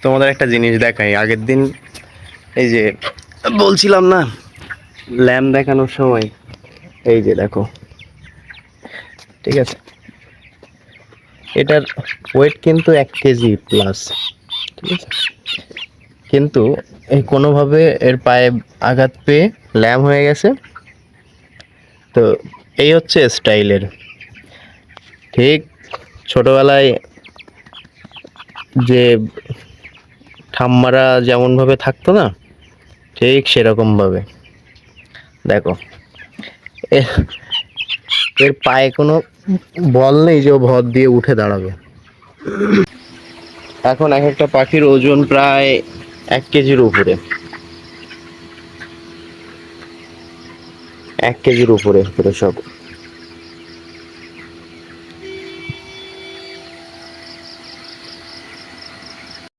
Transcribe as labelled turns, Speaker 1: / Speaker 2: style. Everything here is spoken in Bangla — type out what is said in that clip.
Speaker 1: তোমাদের একটা জিনিস দেখাই। আগের দিন এই যে বলছিলাম না ল্যাম্প দেখানোর সময়, এই যে দেখো, ঠিক আছে, এটার ওয়েট কিন্তু 1 কেজি প্লাস, ঠিক আছে, কিন্তু এই কোনোভাবে এর পায়ে আঘাত পেয়ে ল্যাম্প হয়ে গেছে। তো এই হচ্ছে স্টাইলের। ঠিক ছোটবেলায় যে ঠাম্মারা যেমন ভাবে থাকতো না, ঠিক সেরকম ভাবে দেখো, এ- এর পায়ে কোনো বল নেই যে ও ভর দিয়ে উঠে দাঁড়াবে। এখন এক একটা পাখির ওজন প্রায় 1 কেজির উপরে, 1 কেজির উপরে পুরো সব।